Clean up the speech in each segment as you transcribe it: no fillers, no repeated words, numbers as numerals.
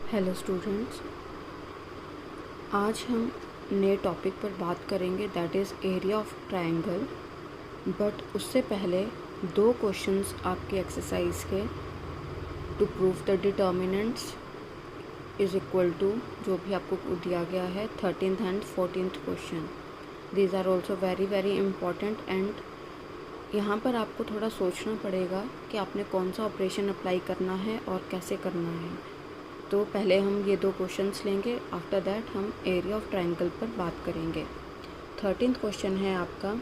Hello students, आज हम नए टॉपिक पर बात करेंगे that is area of triangle. But उससे पहले दो क्वेश्चंस आपके एक्सरसाइज के to prove the determinants is equal to जो भी आपको दिया गया है 13th and 14th question. These are also very very important and यहाँ पर आपको थोड़ा सोचना पड़ेगा कि आपने कौन सा ऑपरेशन अप्लाई करना है और कैसे करना है। तो पहले हम ये दो क्वेश्चंस लेंगे, आफ्टर दैट हम एरिया ऑफ ट्रायंगल पर बात करेंगे। 13th क्वेश्चन है आपका,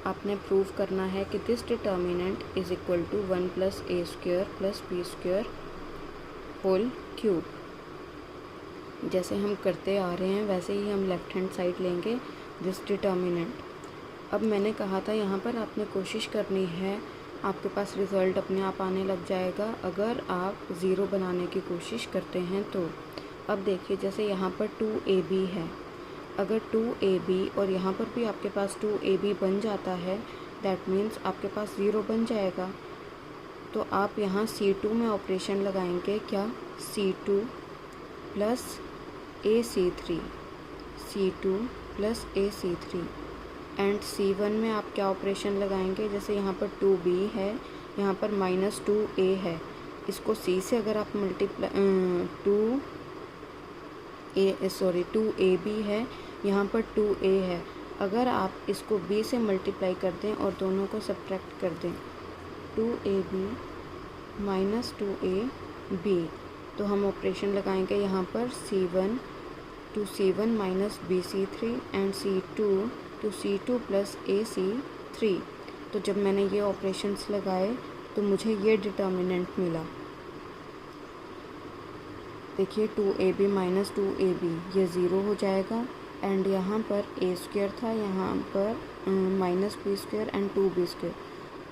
आपने प्रूव करना है कि this determinant is equal to 1 + a² + b² whole cube. जैसे हम करते आ रहे हैं वैसे ही हम लेफ्ट हैंड साइड लेंगे दिस डिटर्मिनेंट। अब मैंने कहा था यहाँ पर आपने कोशिश करनी है, आपके पास रिज़ल्ट अपने आप आने लग जाएगा अगर आप ज़ीरो बनाने की कोशिश करते हैं तो। अब देखिए जैसे यहाँ पर 2ab है, अगर 2ab और यहाँ पर भी आपके पास 2ab बन जाता है, दैट मीन्स आपके पास ज़ीरो बन जाएगा। तो आप यहाँ C2 में ऑपरेशन लगाएंगे, क्या C2 + ac3, C2 + ac3 and C1 में आप क्या ऑपरेशन लगाएंगे, जैसे यहाँ पर 2b है, यहाँ पर -2a है, इसको C से अगर आप मल्टीप्लाई 2ab है, यहाँ पर 2a है, अगर आप इसको b से मल्टीप्लाई कर दें और दोनों को सब्ट्रैक्ट कर दें 2ab - 2ab, तो हम ऑपरेशन लगाएंगे यहाँ पर C1 to C1 - bc3 and C2 to C2 + ac3। तो जब मैंने ये ऑपरेशंस लगाए तो मुझे ये डिटर्मिनेंट मिला। देखिए 2ab - 2ab ये ज़ीरो हो जाएगा एंड यहाँ पर a² था, यहाँ पर -b² एंड 2b²।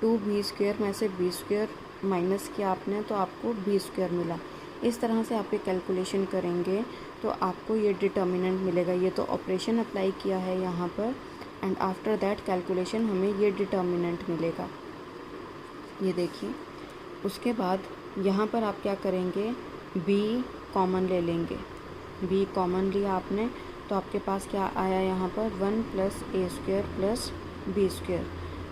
2b² में से b² माइनस किया आपने तो आपको b² मिला। इस तरह से आप ये कैलकुलेशन करेंगे तो आपको ये डिटर्मिनेंट मिलेगा। ये तो ऑपरेशन अप्लाई किया है यहाँ पर एंड आफ्टर दैट कैलकुलेशन हमें ये डिटर्मिनेंट मिलेगा। ये देखिए, उसके बाद यहाँ पर आप क्या करेंगे, b कॉमन ले लेंगे। b कॉमन लिया आपने तो आपके पास क्या आया, यहाँ पर 1 + a² + b²।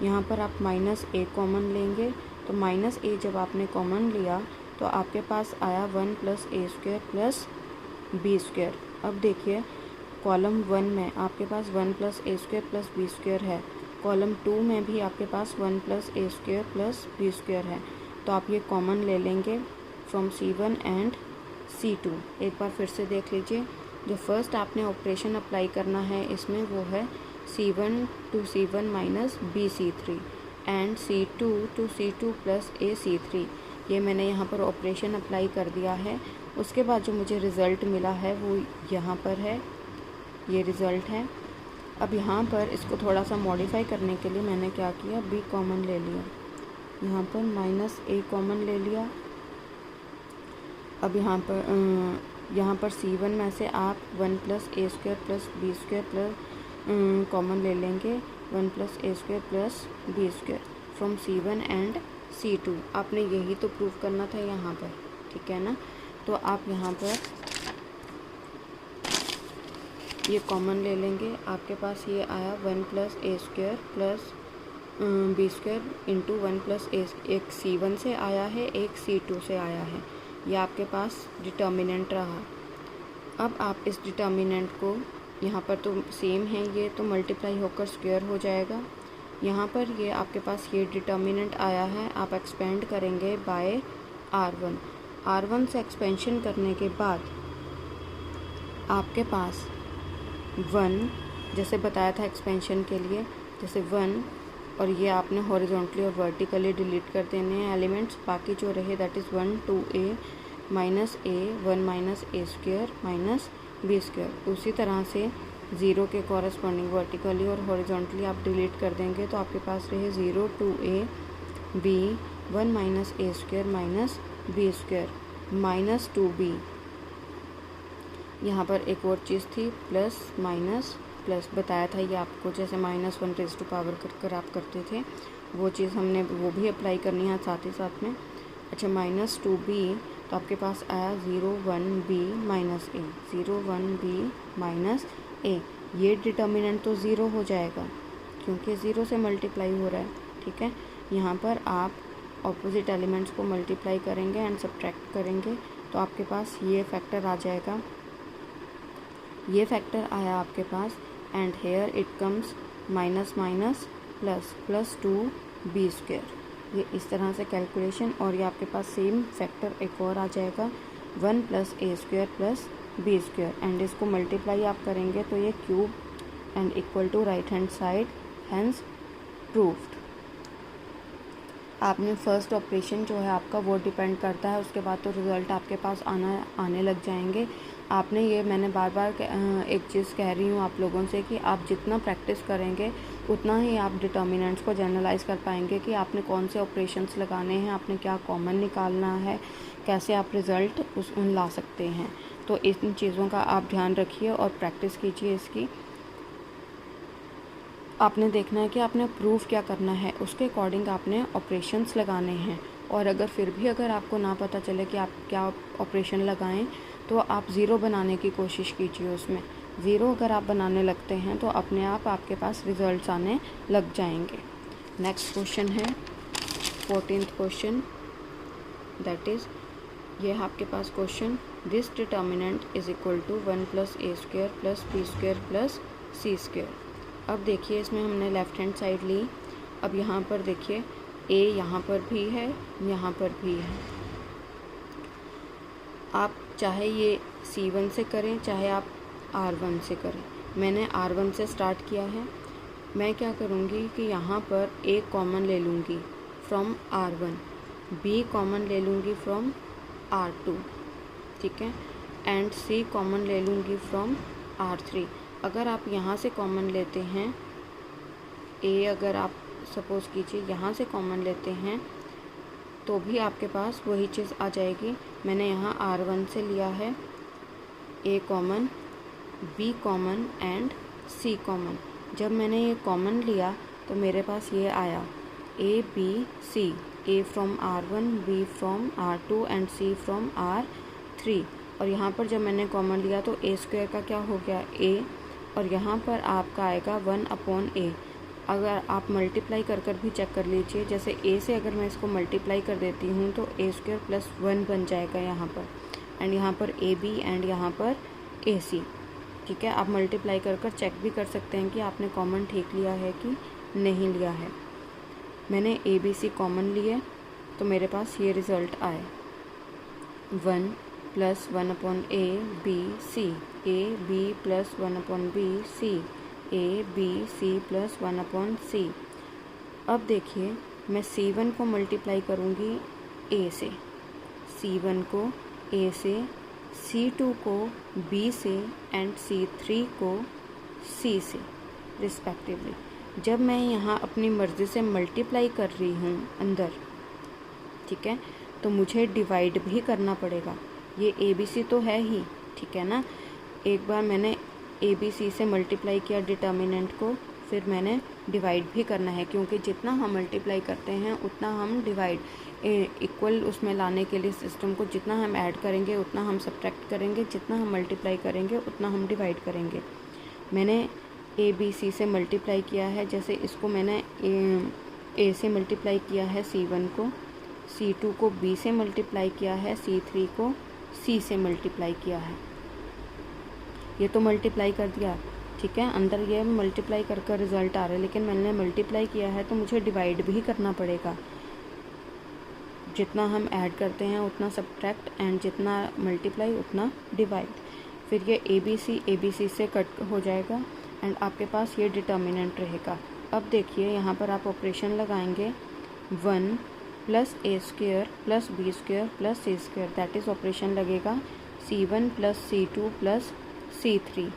यहाँ पर आप -a कॉमन लेंगे तो -a जब आपने कॉमन लिया तो आपके पास आया 1 + a² + b²। अब देखिए कॉलम 1 में आपके पास 1 + a² + b² है, कॉलम 2 में भी आपके पास 1 + a² + b² है। तो आप ये कॉमन ले लेंगे फ्रॉम C1 एंड C2। एक बार फिर से देख लीजिए, जो फर्स्ट आपने ऑपरेशन अप्लाई करना है इसमें वो है C1 to C1 - bc3 and C2 to C2 + ac3। ये मैंने यहाँ पर ऑपरेशन अप्लाई कर दिया है। उसके बाद जो मुझे रिज़ल्ट मिला है वो यहाँ पर है, ये रिज़ल्ट है। अब यहाँ पर इसको थोड़ा सा मॉडिफाई करने के लिए मैंने क्या किया, b कॉमन ले लिया, यहाँ पर -a कॉमन ले लिया। अब यहाँ पर C1 में से आप 1 + a² + b² कॉमन ले लेंगे, 1 + a² + b² from C1 and C2। आपने यही तो प्रूव करना था यहाँ पर, ठीक है ना। तो आप यहाँ पर ये कॉमन ले लेंगे, आपके पास ये आया 1 + a² + b² इंटू 1 + a। एक C1 से आया है, एक C2 से आया है, ये आपके पास डिटर्मिनेंट रहा। अब आप इस डिटर्मिनेंट को, यहाँ पर तो सेम है ये, तो मल्टीप्लाई होकर स्क्वायर हो जाएगा। यहाँ पर ये आपके पास ये डिटर्मिनेंट आया है, आप एक्सपेंड करेंगे बाय R1। R1 से एक्सपेंशन करने के बाद आपके पास 1, जैसे बताया था एक्सपेंशन के लिए, जैसे 1 और ये आपने हॉरिजॉन्टली और वर्टिकली डिलीट कर देने हैं एलिमेंट्स। बाकी जो रहे that is 1 2a - a 1 - a² - b²। उसी तरह से ज़ीरो के कॉरस्पॉन्डिंग वर्टिकली और हॉरिजॉन्टली आप डिलीट कर देंगे तो आपके पास रहे 0 2a b 1 - a² - b² -2b। यहाँ पर एक और चीज़ थी प्लस माइनस प्लस, बताया था ये आपको, जैसे -1 कर आप करते थे वो चीज़ हमने वो भी अप्लाई करनी है साथ ही साथ में। अच्छा -2b, तो आपके पास आया 0 1 b माइनस ए, 0 1 b माइनस ए। ये डिटर्मिनेंट तो ज़ीरो हो जाएगा क्योंकि ज़ीरो से मल्टीप्लाई हो रहा है, ठीक है। यहाँ पर आप ऑपोजिट एलिमेंट्स को मल्टीप्लाई करेंगे एंड सब्ट्रैक्ट करेंगे तो आपके पास ये फैक्टर आ जाएगा, ये फैक्टर आया आपके पास। And here it comes minus minus plus, plus 2b²। ये इस तरह से कैलकुलेशन, और ये आपके पास सेम फैक्टर एक और आ जाएगा 1 + a² + b²। एंड इसको मल्टीप्लाई आप करेंगे तो ये cube and equal to right hand side, hence proved. आपने फर्स्ट ऑपरेशन जो है आपका वो डिपेंड करता है, उसके बाद तो रिज़ल्ट आपके पास आने लग जाएंगे। आपने ये, मैंने बार बार एक चीज़ कह रही हूँ आप लोगों से कि आप जितना प्रैक्टिस करेंगे उतना ही आप डिटर्मिनेंट्स को जनरलाइज़ कर पाएंगे कि आपने कौन से ऑपरेशंस लगाने हैं, आपने क्या कॉमन निकालना है, कैसे आप रिज़ल्ट उन ला सकते हैं। तो इन चीज़ों का आप ध्यान रखिए और प्रैक्टिस कीजिए इसकी। आपने देखना है कि आपने प्रूफ क्या करना है, उसके अकॉर्डिंग आपने ऑपरेशंस लगाने हैं। और अगर फिर भी अगर आपको ना पता चले कि आप क्या ऑपरेशन लगाएं तो आप ज़ीरो बनाने की कोशिश कीजिए उसमें। ज़ीरो अगर आप बनाने लगते हैं तो अपने आप आपके पास रिज़ल्ट्स आने लग जाएंगे। नेक्स्ट क्वेश्चन है 14th क्वेश्चन, दैट इज़ ये है आपके पास question, this determinant is equal to 1 + a² + b² + c²। अब देखिए इसमें हमने लेफ़्ट हैंड साइड ली। अब यहाँ पर देखिए a यहाँ पर भी है, यहाँ पर भी है। आप चाहे ये c1 से करें, चाहे आप r1 से करें। मैंने r1 से स्टार्ट किया है। मैं क्या करूँगी कि यहाँ पर a कॉमन ले लूँगी फ्रॉम r1, b कॉमन ले लूँगी फ्रॉम r2, ठीक है, एंड c कॉमन ले लूँगी फ्रॉम r3। अगर आप यहाँ से कॉमन लेते हैं a, अगर आप सपोज़ कीजिए यहाँ से कॉमन लेते हैं तो भी आपके पास वही चीज़ आ जाएगी। मैंने यहाँ r1 से लिया है a common, b common and c common. जब मैंने ये कॉमन लिया तो मेरे पास ये आया a b c, a from r1, b from r2 and c from r3। और यहाँ पर जब मैंने कॉमन लिया तो a² का क्या हो गया a, और यहाँ पर आपका आएगा 1/a। अगर आप मल्टीप्लाई कर भी चेक कर लीजिए, जैसे a से अगर मैं इसको मल्टीप्लाई कर देती हूँ तो a² + 1 बन जाएगा यहाँ पर, एंड यहाँ पर ab एंड यहाँ पर ac, ठीक है। आप मल्टीप्लाई कर चेक भी कर सकते हैं कि आपने कॉमन ठीक लिया है कि नहीं लिया है। मैंने abc कॉमन लिए तो मेरे पास ये रिज़ल्ट आए 1 + 1/a b c, a b + 1/b c, a b c + 1/c। अब देखिए मैं c1 को मल्टीप्लाई करूँगी a से, c1 को a से, c2 को b से एंड c3 को c से रिस्पेक्टिवली। जब मैं यहाँ अपनी मर्ज़ी से मल्टीप्लाई कर रही हूँ अंदर, ठीक है, तो मुझे डिवाइड भी करना पड़ेगा। ये ABC तो है ही, ठीक है ना। एक बार मैंने ABC से मल्टीप्लाई किया डिटर्मिनेंट को, फिर मैंने डिवाइड भी करना है, क्योंकि जितना हम मल्टीप्लाई करते हैं उतना हम डिवाइड इक्वल उसमें लाने के लिए सिस्टम को जितना हम ऐड करेंगे उतना हम सब्ट्रैक्ट करेंगे, जितना हम मल्टीप्लाई करेंगे उतना हम डिवाइड करेंगे। मैंने ABC से मल्टीप्लाई किया है, जैसे इसको मैंने A से मल्टीप्लाई किया है C1 को, C2 को B से मल्टीप्लाई किया है, C3 को C से मल्टीप्लाई किया है। ये तो मल्टीप्लाई कर दिया, ठीक है, अंदर ये मल्टीप्लाई कर रिज़ल्ट आ रहा है, लेकिन मैंने मल्टीप्लाई किया है तो मुझे डिवाइड भी करना पड़ेगा। जितना हम ऐड करते हैं उतना सब्ट्रैक्ट, एंड जितना मल्टीप्लाई उतना डिवाइड। फिर ये ABC से कट हो जाएगा एंड आपके पास ये डिटर्मिनेंट रहेगा। अब देखिए यहाँ पर आप ऑपरेशन लगाएंगे 1 + a² + b² + c², that is operation लगेगा c1 + c2 + c3,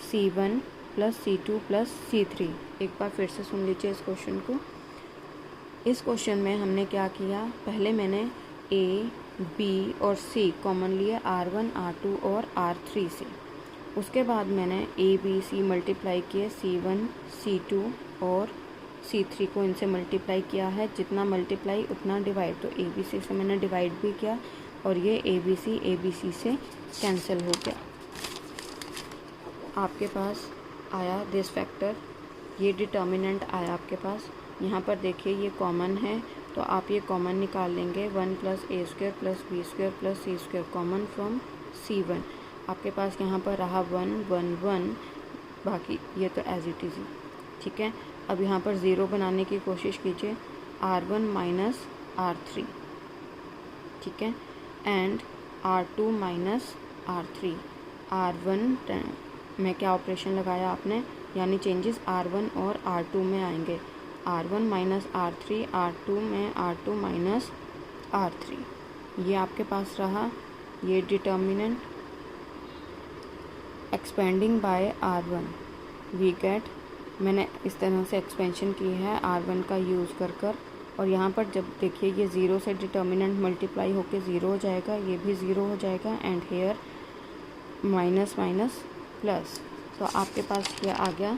c1 + c2 + c3। एक बार फिर से सुन लीजिए इस क्वेश्चन को। इस क्वेश्चन में हमने क्या किया, पहले मैंने a, b और c कॉमन लिए r1, r2 और r3 से। उसके बाद मैंने a, b, c मल्टीप्लाई किए, c1, c2 और c3 को इनसे मल्टीप्लाई किया है। जितना मल्टीप्लाई उतना डिवाइड, तो abc से मैंने डिवाइड भी किया और ये ABC से कैंसिल हो गया। आपके पास आया दिस फैक्टर, ये डिटर्मिनेंट आया आपके पास। यहाँ पर देखिए ये कॉमन है तो आप ये कॉमन निकाल लेंगे, 1 + a² + b² + c² common from C1। आपके पास यहाँ पर रहा 1 1 1, बाकी ये तो एज इट इज़, ठीक है। अब यहाँ पर ज़ीरो बनाने की कोशिश कीजिए, R1 - R3, ठीक है, एंड R2 - R3। R1 में क्या ऑपरेशन लगाया आपने, यानी चेंजेस R1 और R2 में आएंगे। R1 - R3, R2 में R2 - R3, ये आपके पास रहा ये determinant. Expanding by R1 we get, मैंने इस तरह से एक्सपेंशन की है R1 का यूज़ कर और यहाँ पर जब देखिए ये ज़ीरो से डिटर्मिनेंट मल्टीप्लाई होके ज़ीरो हो जाएगा, ये भी ज़ीरो हो जाएगा, and here minus minus plus. तो आपके पास ये आ गया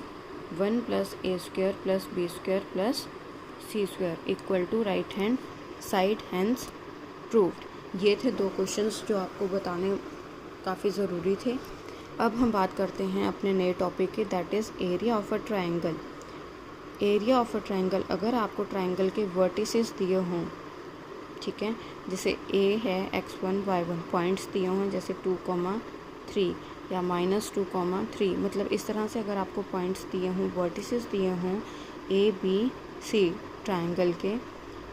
1 + a² + b² + c² equal to right hand side, hence proved. ये थे 2 क्वेश्चंस जो आपको बताने काफ़ी ज़रूरी थे। अब हम बात करते हैं अपने नए टॉपिक की, that is area of a triangle. Area of a triangle, अगर आपको ट्रायंगल के वर्टिसेस दिए हों, ठीक है, जैसे A है x1 y1, पॉइंट्स दिए हों जैसे 2, 3 या -2, 3, मतलब इस तरह से अगर आपको पॉइंट्स दिए हों, वर्टिसेस दिए हों ABC ट्रायंगल के,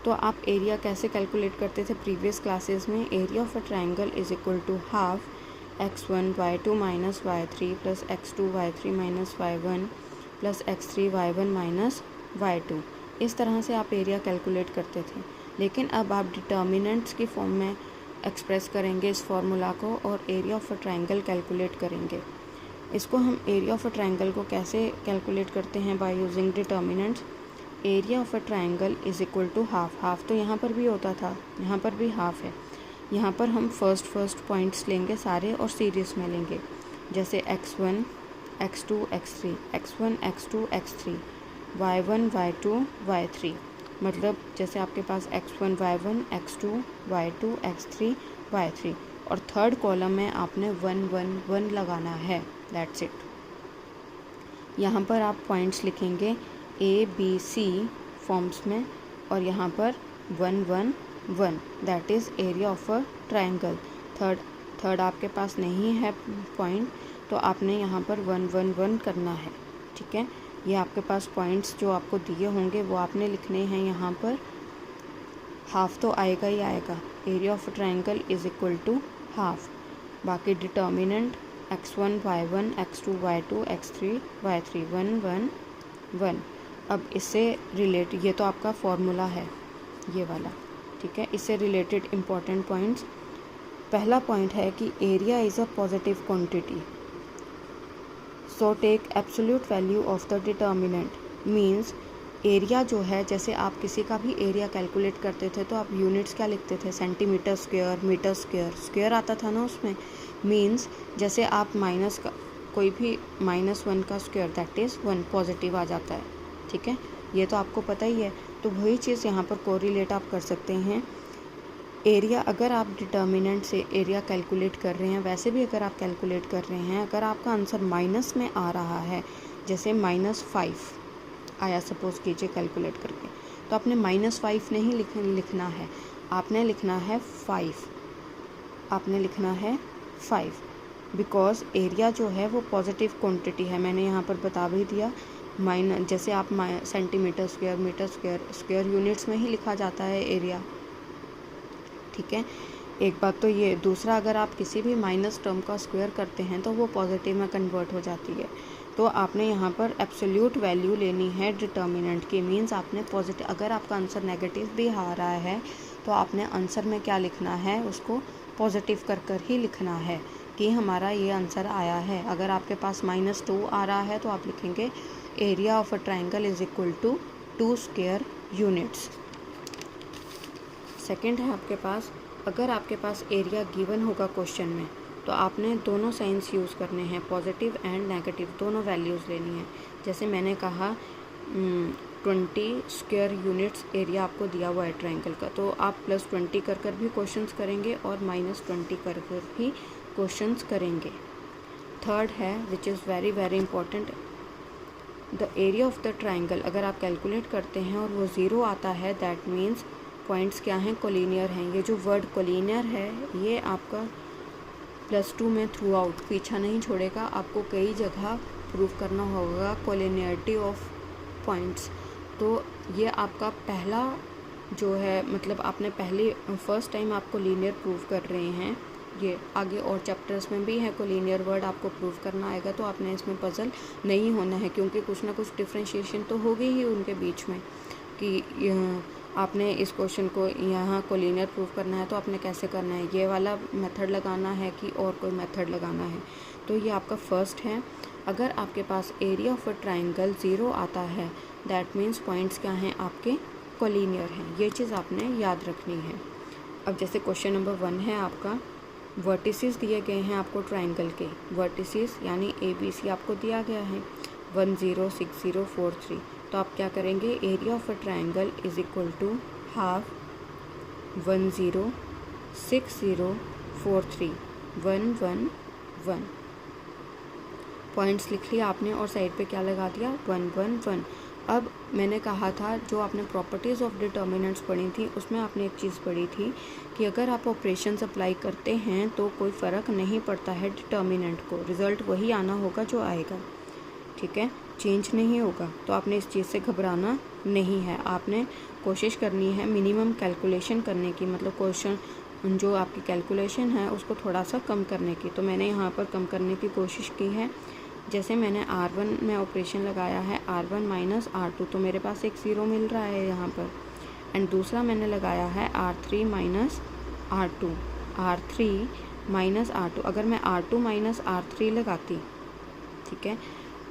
तो आप एरिया कैसे कैलकुलेट करते थे प्रीवियस क्लासेस में। Area of a triangle is equal to half x1 y2 - y3 + x2 y3 - y1 + x3 y1 - y2। इस तरह से आप एरिया कैलकुलेट करते थे, लेकिन अब आप डिटर्मिनेंट्स की फॉर्म में एक्सप्रेस करेंगे इस फॉर्मूला को और area of a triangle calculate करेंगे। इसको हम एरिया ऑफ अ ट्रायंगल को कैसे कैलकुलेट करते हैं, by using determinants. Area of a triangle is equal to half, half तो यहाँ पर भी होता था, यहाँ पर भी हाफ है। यहाँ पर हम फर्स्ट पॉइंट्स लेंगे सारे और सीरीज़ में लेंगे, जैसे x1 x2 x3, x1 x2 x3, y1 y2 y3, मतलब जैसे आपके पास x1 y1 x2 y2 x3 y3, और थर्ड कॉलम में आपने 1 1 1 लगाना है, दैट्स इट। यहाँ पर आप पॉइंट्स लिखेंगे ABC फॉर्म्स में और यहाँ पर 1 1 1, that is area of a triangle. Third आपके पास नहीं है पॉइंट, तो आपने यहाँ पर 1 1 1 करना है, ठीक है। ये आपके पास पॉइंट्स जो आपको दिए होंगे वो आपने लिखने हैं यहाँ पर। हाफ तो आएगा ही आएगा, area of triangle is equal to half. बाकी determinant x1 y1 x2 y2 x3 y3 1 1 1। अब इससे रिलेटेड, ये तो आपका फॉर्मूला है ये वाला, ठीक है। इससे रिलेटेड इम्पॉर्टेंट पॉइंट्स, पहला पॉइंट है कि area is a positive quantity, so take absolute value of the determinant. Means area जो है, जैसे आप किसी का भी एरिया कैलकुलेट करते थे तो आप यूनिट्स क्या लिखते थे, centimetre square, metre square, square आता था ना उसमें। मींस जैसे आप माइनस का कोई भी -1 का स्क्वायर, दैट इज़ 1 पॉजिटिव आ जाता है, ठीक है। ये तो आपको पता ही है। तो वही चीज़ यहाँ पर कोरिलेट आप कर सकते हैं। एरिया, अगर आप डिटर्मिनेंट से एरिया कैलकुलेट कर रहे हैं, वैसे भी अगर आप कैलकुलेट कर रहे हैं, अगर आपका आंसर माइनस में आ रहा है, जैसे -5 आया सपोज़ कीजिए कैलकुलेट करके, तो आपने -5 नहीं लिखना है, आपने लिखना है 5, आपने लिखना है 5, बिकॉज एरिया जो है वो पॉजिटिव क्वांटिटी है। मैंने यहाँ पर बता भी दिया, जैसे आप centimetre square, metre square, square units में ही लिखा जाता है एरिया, ठीक है। एक बात तो ये, दूसरा अगर आप किसी भी माइनस टर्म का स्क्वायर करते हैं तो वो पॉजिटिव में कन्वर्ट हो जाती है। तो आपने यहाँ पर एब्सोल्यूट वैल्यू लेनी है डिटर्मिनेंट की, मीन्स आपने पॉजिटिव, अगर आपका आंसर नेगेटिव भी आ रहा है तो आपने आंसर में क्या लिखना है, उसको पॉजिटिव कर ही लिखना है कि हमारा ये आंसर आया है। अगर आपके पास -2 आ रहा है तो आप लिखेंगे area of a triangle is equal to 2 square units. Second है आपके पास, अगर आपके पास एरिया गिवन होगा क्वेश्चन में तो आपने दोनों साइंस यूज़ करने हैं, पॉजिटिव एंड नेगेटिव, दोनों वैल्यूज़ लेनी है। जैसे मैंने कहा 20 स्क्वायर यूनिट्स एरिया आपको दिया हुआ है ट्रायंगल का, तो आप +20 कर कर भी क्वेश्चंस करेंगे और -20 कर कर भी क्वेश्चंस करेंगे। थर्ड है which is very very important, the area of the triangle. अगर आप कैलकुलेट करते हैं और वो 0 आता है, दैट मीन्स पॉइंट्स क्या हैं, कोलिनियर हैं। ये जो वर्ड कोलिनियर है ये आपका +2 में थ्रू आउट पीछा नहीं छोड़ेगा, आपको कई जगह प्रूव करना होगा कोलिनियरिटी ऑफ पॉइंट्स। तो ये आपका पहला जो है, मतलब आपने फर्स्ट टाइम आपको लीनियर प्रूव कर रहे हैं। ये आगे और चैप्टर्स में भी है कोलिनियर वर्ड आपको प्रूव करना आएगा, तो आपने इसमें पजल नहीं होना है, क्योंकि कुछ ना कुछ डिफ्रेंशिएशन तो होगी ही उनके बीच में कि आपने इस क्वेश्चन को यहाँ कोलिनियर प्रूव करना है तो आपने कैसे करना है, ये वाला मेथड लगाना है कि और कोई मेथड लगाना है। तो ये आपका फर्स्ट है। अगर आपके पास एरिया ऑफ अ ट्रायंगल 0 आता है, दैट मीन्स पॉइंट्स क्या हैं, आपके कोलिनियर हैं। ये चीज़ आपने याद रखनी है। अब जैसे क्वेश्चन नंबर 1 है आपका, वर्टिसेस दिए गए हैं आपको ट्रायंगल के, वर्टिसेस यानी ABC आपको दिया गया है 1 0 6 0 4 3। तो आप क्या करेंगे, area of a triangle is equal to half 1 0 6 0 4 3 1 1 1। Points लिख लिया आपने और साइड पे क्या लगा दिया, 1 1 1। अब मैंने कहा था, जो आपने प्रॉपर्टीज़ ऑफ डिटर्मिनेंट्स पढ़ी थी उसमें आपने एक चीज़ पढ़ी थी कि अगर आप ऑपरेशंस अप्लाई करते हैं तो कोई फ़र्क नहीं पड़ता है डिटर्मिनेंट को, रिज़ल्ट वही आना होगा जो आएगा, ठीक है, चेंज नहीं होगा। तो आपने इस चीज़ से घबराना नहीं है, आपने कोशिश करनी है मिनिमम कैलकुलेशन करने की, मतलब क्वेश्चन जो आपकी कैलकुलेशन है उसको थोड़ा सा कम करने की। तो मैंने यहाँ पर कम करने की कोशिश की है। जैसे मैंने R1 में ऑपरेशन लगाया है R1 माइनस R2, तो मेरे पास एक 0 मिल रहा है यहाँ पर। एंड दूसरा मैंने लगाया है R3 minus R2, R3 minus R2। अगर मैं R2 माइनस R3 लगाती, ठीक है,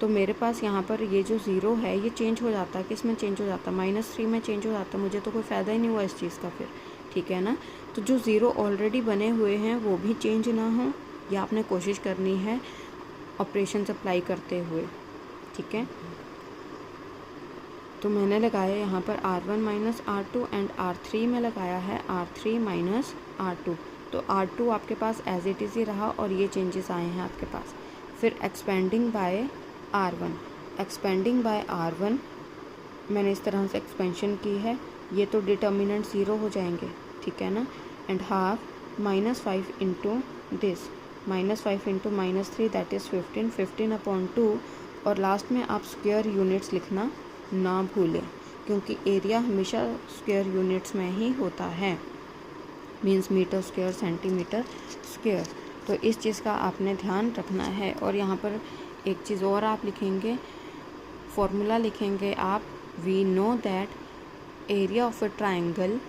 तो मेरे पास यहाँ पर ये जो 0 है ये चेंज हो जाता है, किस में चेंज हो जाता, -3 में चेंज हो जाता। मुझे तो कोई फ़ायदा ही नहीं हुआ इस चीज़ का फिर, ठीक है ना। तो जो 0 ऑलरेडी बने हुए हैं वो भी चेंज ना हो, ये आपने कोशिश करनी है ऑपरेशन अप्लाई करते हुए, ठीक है। तो मैंने लगाया यहाँ पर R1 minus R2 and R3 में लगाया है R3 माइनस R2। तो R2 आपके पास एज इट इज़ ही रहा और ये चेंजेस आए हैं आपके पास। फिर expanding by R1, expanding by R1 मैंने इस तरह से एक्सपेंशन की है, ये तो डिटर्मिनेंट 0 हो जाएंगे, ठीक है ना। And half -5 into this, -5 into -3 that is 15, 15/2। और लास्ट में आप स्क्वायर यूनिट्स लिखना ना भूलें, क्योंकि एरिया हमेशा स्क्वायर यूनिट्स में ही होता है, means metre square, centimetre square. तो इस चीज़ का आपने ध्यान रखना है। और यहाँ पर एक चीज़ और आप लिखेंगे, फॉर्मूला लिखेंगे आप, we know that area of a triangle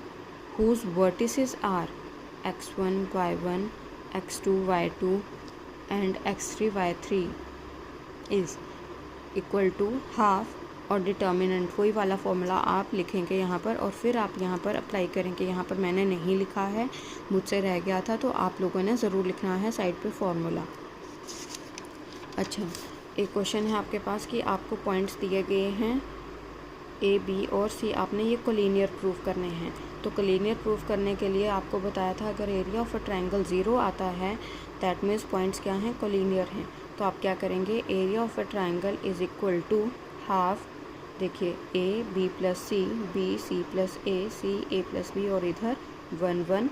whose vertices are x1 y1 x2 y2 and x3 y3 is equal to half, और डिटर्मिनेंट वही वाला फॉर्मूला आप लिखेंगे यहाँ पर, और फिर आप यहाँ पर अप्लाई करेंगे। यहाँ पर मैंने नहीं लिखा है, मुझसे रह गया था, तो आप लोगों ने ज़रूर लिखना है साइड पे फॉर्मूला। अच्छा, एक क्वेश्चन है आपके पास कि आपको पॉइंट्स दिए गए हैं A, B और C, आपने ये कोलिनियर प्रूव करने हैं। तो कोलिनियर प्रूव करने के लिए आपको बताया था अगर एरिया ऑफ अ ट्रायंगल 0 आता है, दैट मीन्स पॉइंट्स क्या हैं, कोलिनियर हैं। तो आप क्या करेंगे, area of a triangle is equal to half, देखिए A B plus C, B C plus A, C A plus B, और इधर 1 1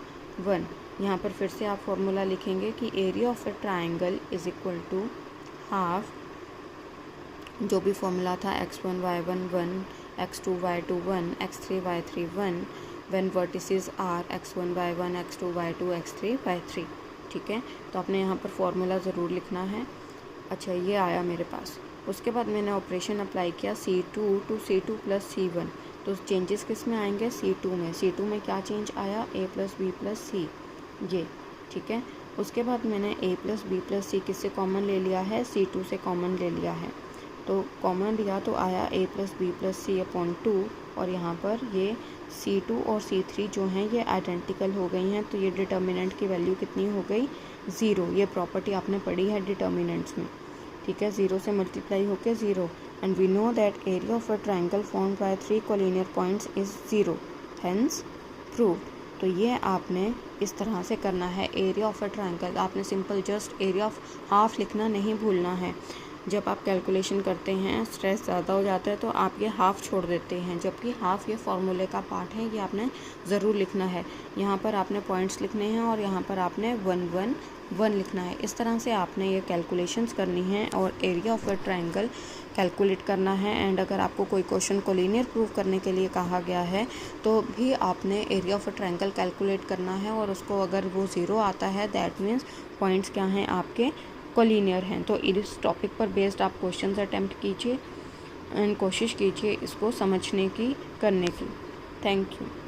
1। यहाँ पर फिर से आप फॉर्मूला लिखेंगे कि area of a triangle is equal to half, जो भी फॉर्मूला था x1 y1 1, x2 y2 1, x3 y3 1, when vertices are x1 y1 x2 y2 x3 y3, ठीक है। तो आपने यहाँ पर फॉर्मूला ज़रूर लिखना है। अच्छा, ये आया मेरे पास। उसके बाद मैंने ऑपरेशन अप्लाई किया C2 to C2 plus C1। तो चेंजेस किस में आएंगे, C2 में। C2 में क्या चेंज आया, A plus B plus C, ये, ठीक है। उसके बाद मैंने A plus B plus C किससे कॉमन ले लिया है, C2 से कॉमन ले लिया है। तो कॉमन लिया तो आया A plus B plus C upon 2, और यहाँ पर ये C2 और C3 जो हैं ये आइडेंटिकल हो गई हैं। तो ये डिटर्मिनेंट की वैल्यू कितनी हो गई, 0। ये प्रॉपर्टी आपने पढ़ी है डिटर्मिनेंट्स में। ठीक है, 0 से मल्टीप्लाई होके 0, and we know that area of a triangle formed by 3 collinear points is 0, hence proved. तो ये आपने इस तरह से करना है। एरिया ऑफ अ ट्राइंगल आपने simple just area of half लिखना नहीं भूलना है। जब आप कैलकुलेशन करते हैं स्ट्रेस ज़्यादा हो जाता है तो आप ये हाफ़ छोड़ देते हैं, जबकि हाफ़ ये फॉर्मूले का पार्ट है, ये आपने ज़रूर लिखना है। यहाँ पर आपने पॉइंट्स लिखने हैं और यहाँ पर आपने 1 1 1 लिखना है। इस तरह से आपने ये कैलकुलेशंस करनी है और area of a triangle calculate करना है। एंड अगर आपको कोई क्वेश्चन कोलिनियर प्रूव करने के लिए कहा गया है तो भी आपने area of a triangle calculate करना है, और उसको अगर वो 0 आता है दैट मीन्स पॉइंट्स क्या हैं आपके, कोलिनियर हैं। तो इस टॉपिक पर बेस्ड आप क्वेश्चंस अटेम्प्ट कीजिए एंड कोशिश कीजिए इसको समझने की, करने की। Thank you.